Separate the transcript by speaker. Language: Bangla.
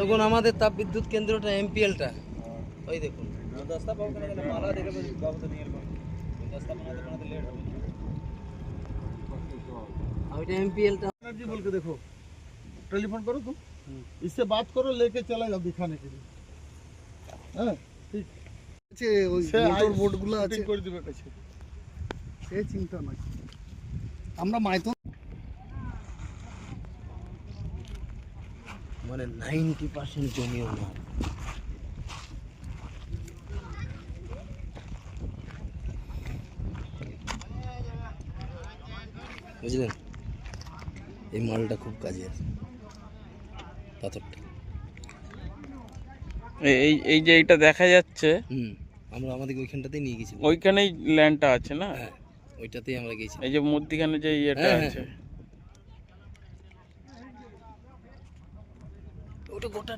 Speaker 1: দেখুন আমাদের তাপ বিদ্যুৎ কেন্দ্রটা এমপিএলটা ওই দেখুন ওইটা एमपीएल
Speaker 2: एनर्जी बोल के देखो, टेलीफोन करो तुम, इससे बात करो, लेके चला जाओ दिखाने के लिए। हाँ ठीक আছে, ওই মোটর বোর্ডগুলো আছে করে দিবে কাছে, সে চিন্তা নাই। আমরা মাইথন
Speaker 1: মানে 90% জমি ওনার। বুঝলেন, এই মালটা খুব কাজের, পাথরটা।
Speaker 3: এই যে এইটা দেখা যাচ্ছে,
Speaker 1: আমরা আমাদের ওইখানটাতেই নিয়ে গেছি,
Speaker 3: ওইখানেই ল্যান্ডটা আছে না?
Speaker 1: হ্যাঁ ওইটাতেই আমরা গেছি।
Speaker 3: এই যে মধ্যখানে যে ইয়েটা আছে,
Speaker 1: ওটা গোটাটা